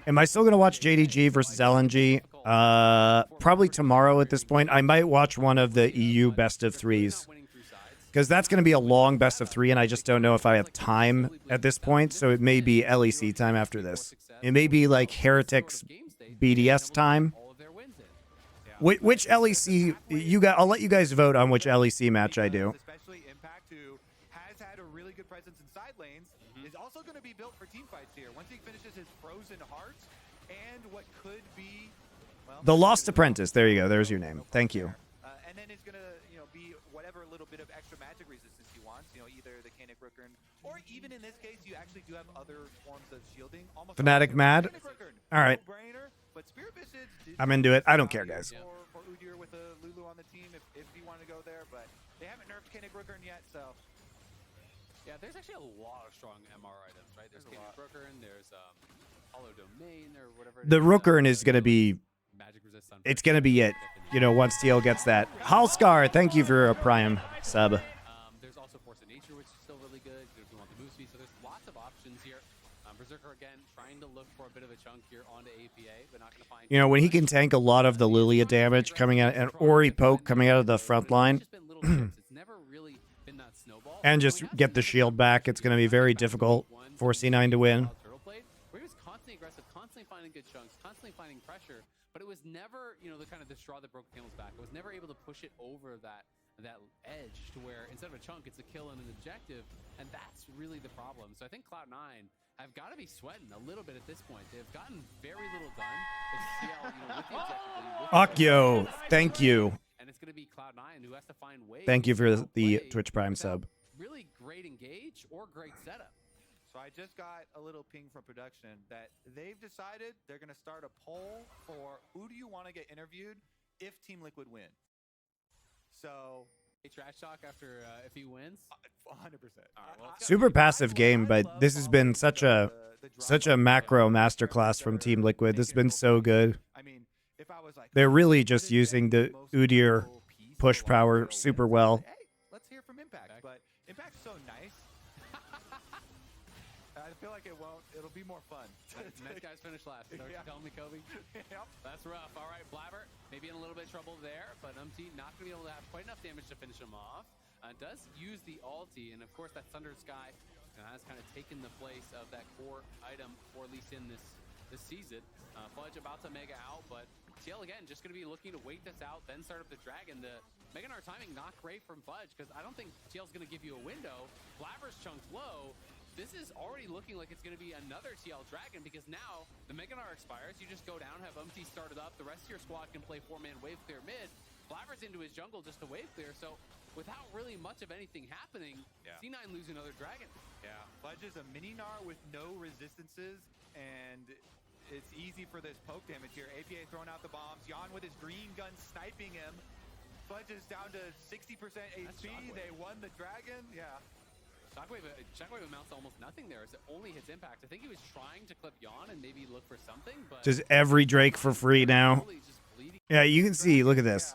Am I still going to watch JDG versus LNG? Probably tomorrow at this point. I might watch one of the EU best of threes. Because that's going to be a long best of 3, and I just don't know if I have time at this point, so it may be LEC time after this. It may be like Heretics BDS time. Which LEC... I'll let you guys vote on which LEC match I do. Especially Impact, who has had a really good presence in side lanes, is also going to be built for team fights here. Once he finishes his Frozen Heart and what could be, well, The Lost Apprentice. There you go. There's your name. Thank you. And then it's going to, be whatever little bit of extra magic resistance he wants. Either the Canic Rooker, or even in this case, you actually do have other forms of shielding. Almost Fnatic mad. All right. But Spirit Visage I'm into it. I don't care, guys. For Udyr with a Lulu on the team, if you want to go there, but they haven't nerfed Canic Rooker yet, so. Yeah, there's actually a lot of strong MR items, right? There's Canic Rooker, there's Hollow Domain or whatever. The Rookern is going to be... Magic resist It's going to be it. Once TL gets that. Halskar, thank you for a Prime sub. There's also Force of Nature, which is still really good if you want the move speed. So there's lots of options here. Berserker, again, trying to look for a bit of a chunk here onto APA, but not going to find... When he can tank a lot of the Lilia damage coming out, and Ori poke coming out of the front line, and just get the shield back, it's going to be very difficult for C9 to win. Where he was constantly aggressive, constantly finding good chunks, constantly finding pressure, but it was never, the kind of the straw that broke the camel's back. It was never able to push it over that edge to where instead of a chunk, it's a kill and an objective, and that's really the problem. So I think Cloud9 have got to be sweating a little bit at this point. They've gotten very little done. It's CL, with the objective. Akio, thank you. And it's going to be Cloud9 who has to find ways. Thank you for the Twitch Prime sub. Really great engage or great setup. So I just got a little ping from production that they've decided they're going to start a poll for who do you want to get interviewed if Team Liquid wins. So a trash talk after if he wins. 100%. Super passive game, but this has been such a macro masterclass from Team Liquid. This has been so good. I mean, if I was like, they're really just using the Udyr push power super well. Hey, let's hear from Impact. But Impact's so nice. feel like it won't. It'll be more fun. Next guy's finished last. Is that what you're telling me, Kobe? Yep. That's rough. All right, Blabber maybe in a little bit of trouble there, but not going to be able to have quite enough damage to finish him off. Does use the ulti, and of course that Thunder Sky has kind of taken the place of that core item, or at least in this season. Fudge about to mega out, but TL again just going to be looking to wait this out, then start up the dragon. The Mega Gnar timing not great from Fudge, because I don't think TL's going to give you a window. Blabber's chunked low. This is already looking like it's going to be another TL Dragon, because now the Mega Gnar expires. You just go down, have Umti started up. The rest of your squad can play 4-man wave clear mid. Blabber's into his jungle just to wave clear. So without really much of anything happening, C9 lose another Dragon. Yeah, Fudge is a mini Gnar with no resistances, and it's easy for this poke damage here. APA throwing out the bombs. Jan with his green gun sniping him. Fudge is down to 60% HP. They won the Dragon. Yeah. Shockwave amounts to almost nothing there as it only hits impact. I think he was trying to clip Yawn and maybe look for something, but Just every Drake for free now. Yeah, you can see. Look at this.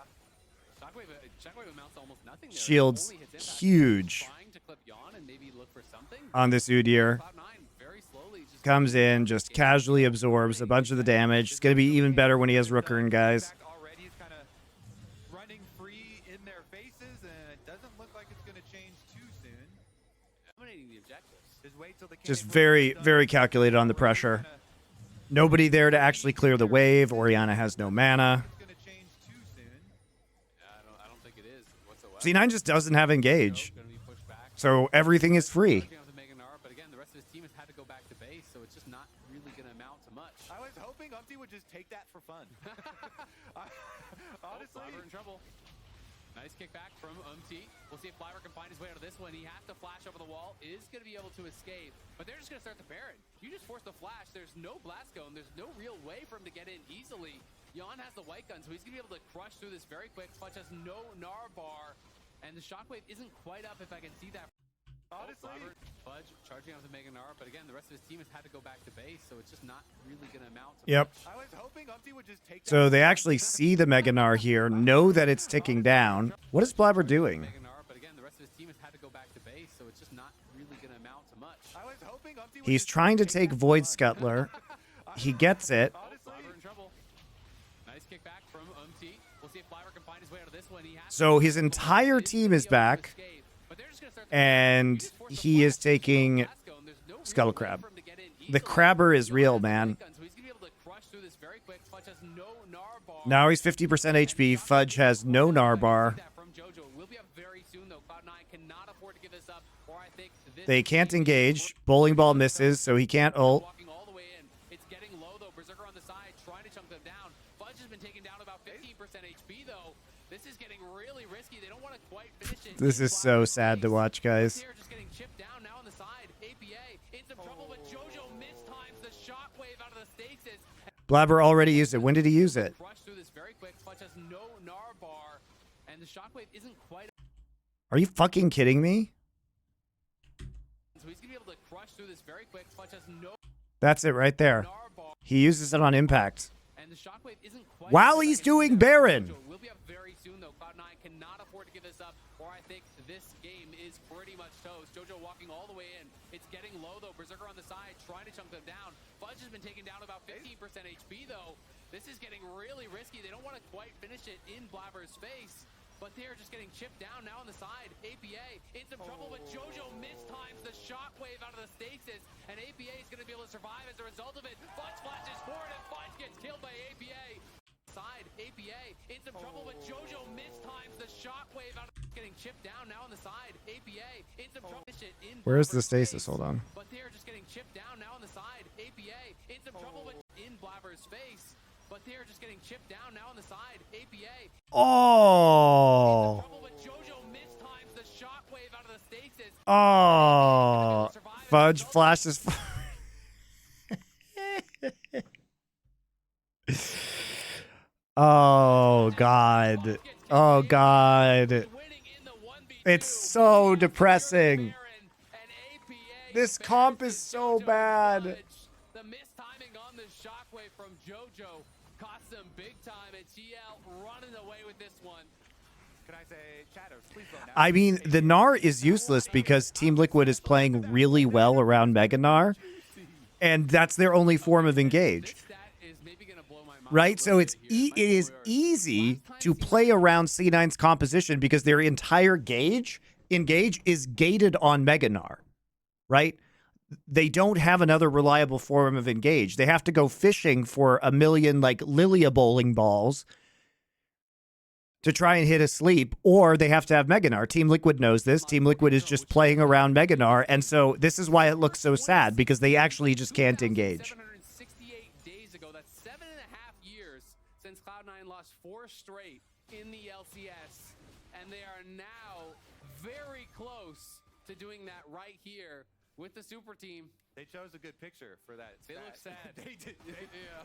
Shockwave amounts to almost nothing there. Shield's Only hits impact. huge Trying to clip Yawn and maybe look for something, on this Udyr. Cloud9 very slowly just Comes in, just casually absorbs a bunch of the damage. It's going to be even better when he has Rooker, guys. Already is kind of running free in their faces, and it doesn't look like it's going to change too soon. dominating the objectives. Just wait till the Just cannon very, done. very calculated on the pressure. Nobody there to actually clear the wave. Orianna has no mana. It's going to change too soon. I don't think it is whatsoever. C9 just doesn't have engage. Gonna be pushed back. So everything is free. Working on the Mega Gnar, but again, the rest of his team has had to go back to base, so it's just not really going to amount to much. I was hoping Umti would just take that for fun. Honestly, Blabber in trouble. Nice kickback from Umti. We'll see if Blabber can find his way out of this one. He has to flash over the wall, is going to be able to escape, but they're just going to start the Baron. You just force the flash. There's no blast cone. There's no real way for him to get in easily. Yawn has the white gun, so he's going to be able to crush through this very quick. Fudge has no Gnar bar, and the shockwave isn't quite up if I can see that. honestly, Fudge charging out the Mega Gnar, but again, the rest of his team has had to go back to base, so it's just not really going to amount to Yep. much. I was hoping Umti would just take that. So they actually see the Mega Gnar here, know that it's ticking down. What is Blabber doing? Mega Gnar, but again, the rest of his team has had to go back to base, so it's just not really going to amount to much. I was hoping Umti would He's just trying to take take that Void for fun. Scuttler. He gets it. Honestly, Blabber in trouble. Nice kickback from Umti. We'll see if Blabber can find his way out of this one. He has So his entire team is back, and he is taking Skull Crab. The Crabber is real, man. Now he's 50% HP. Fudge has no Gnar bar. They can't engage. Bowling Ball misses, so he can't ult. Walking all the way in. It's getting low though. Berserker on the side, trying to chunk them down. Fudge has been taken down about 15% HP though. This is getting really risky. They don't want to quite finish it. This is so sad to watch, guys. They're just getting chipped down now on the side. APA in some trouble, but JoJo mistimes the shockwave out of the stasis. Blabber already used it. When did he use it? Crush through this very quick. Fudge has no Gnar bar, and the shockwave isn't quite. Are you fucking kidding me? So he's gonna be able to crush through this very quick. Fudge has no That's it right there. Gnar bar, He uses it on impact. and the shockwave isn't quite. While he's doing Baron. Will be up very soon though. Cloud9 cannot afford to give this up, or I think this game is pretty much toast. JoJo walking all the way in. It's getting low though. Berserker on the side, trying to chunk them down. Fudge has been taken down about 15% HP though. This is getting really risky. They don't want to quite finish it in Blabber's face, but they're just getting chipped down now on the side. APA in some trouble, but JoJo mistimes the shockwave out of the stasis, and APA is going to be able to survive as a result of it. Fudge flashes forward, and Fudge gets killed by APA. Side, APA in some trouble, but JoJo mistimes the shockwave out of getting chipped down now on the side. APA in some trouble. In Where's the Blabber's stasis? face, Hold on. but they're just getting chipped down now on the side. APA in some trouble, but in Blabber's face, but they're just getting chipped down now on the side. APA Oh. trouble, but JoJo mistimes the shockwave out of the stasis. Oh. Fudge flashes. Oh, God. Oh, God. It's so depressing. This comp is so bad. The mistiming on the shockwave from JoJo cost them big time, and TL running away with this one. Can I say, Shadows, please vote now. I mean, the Gnar is useless because Team Liquid is playing really well around Mega Gnar, and that's their only form of engage. Right? So it is easy to play around C9's composition because their entire engage is gated on Mega Gnar, right? They don't have another reliable form of engage. They have to go fishing for a million like Lilia bowling balls to try and hit a sleep, or they have to have Mega Gnar. Team Liquid knows this. Team Liquid is just playing around Mega Gnar, and so this is why it looks so sad, because they actually just can't engage. 768 days ago, that's 7.5 years since Cloud9 lost 4 straight in the LCS, and they are now very close to doing that right here with the super team. They chose a good picture for that. They look sad. They did.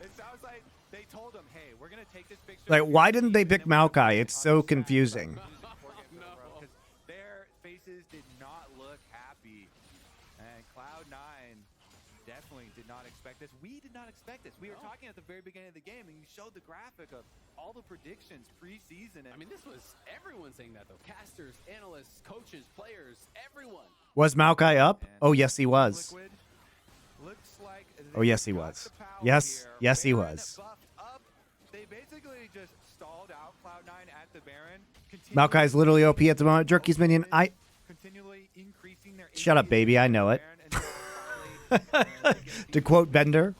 It sounds like they told them, hey, we're going to take this picture. Like, why didn't they pick Maokai? It's so confusing. Because their faces did not look happy. And Cloud9 definitely did not expect this. We did not expect this. We were talking at the very beginning of the game, and you showed the graphic of all the predictions preseason. I mean, this was everyone saying that, though. Casters, analysts, coaches, players, everyone. Was Maokai up? Oh, yes, he was. Looks like Oh, yes, he was. Yes, yes, he was. They basically just stalled out Cloud9 at the Baron. Maokai's literally OP at the moment. Jerky's minion. Continually increasing their Shut up, baby. I know it. To quote Bender.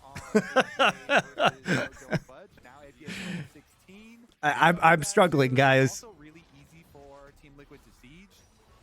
I'm struggling, guys. Also really easy for Team Liquid to siege.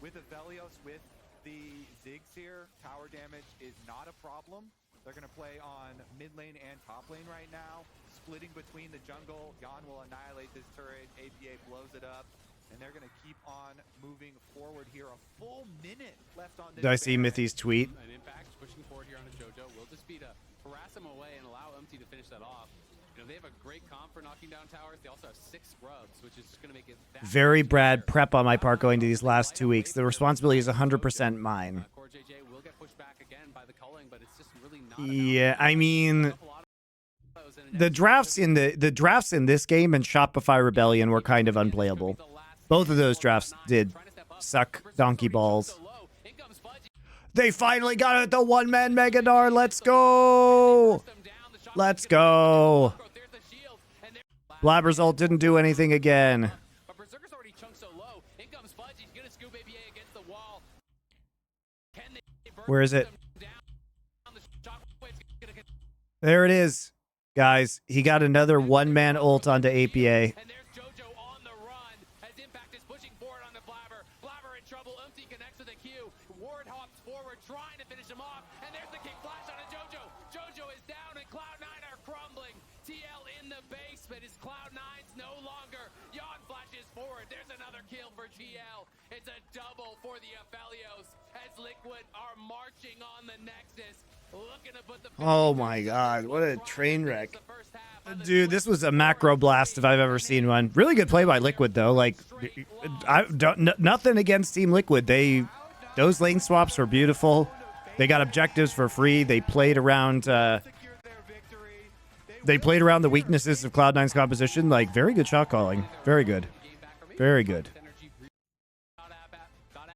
With Aphelios, with the Ziggs here, tower damage is not a problem. They're going to play on mid lane and top lane right now. Splitting between the jungle. Yon will annihilate this turret. APA blows it up. And they're going to keep on moving forward here. A full minute left on this. Did I see Mithy's tweet? An impact pushing forward here on a JoJo will just be to harass him away and allow MT to finish that off. You know, they have a great comp for knocking down towers. They also have 6 scrubs, which is going to make it Very Brad prep on my part going to these last 2 weeks. The responsibility is 100% mine. Core JJ will get pushed back again by the culling, but it's just really not Yeah, I mean, the drafts in this game and Shopify Rebellion were kind of unplayable. Both of those drafts did suck donkey balls. They finally got it, the one-man Mega Gnar. Let's go. Let's go. Blabber's ult didn't do anything again. Where is it? There it is. Guys, he got another one-man ult onto APA. It's a double for the Aphelios as Liquid are marching on the Nexus, looking to put the... Oh my god, what a train wreck. Dude, this was a macro blast if I've ever seen one. Really good play by Liquid though. Like, nothing against Team Liquid. Those lane swaps were beautiful. They got objectives for free. They played around the weaknesses of Cloud9's composition. Like, very good shot calling. Very good. Very good.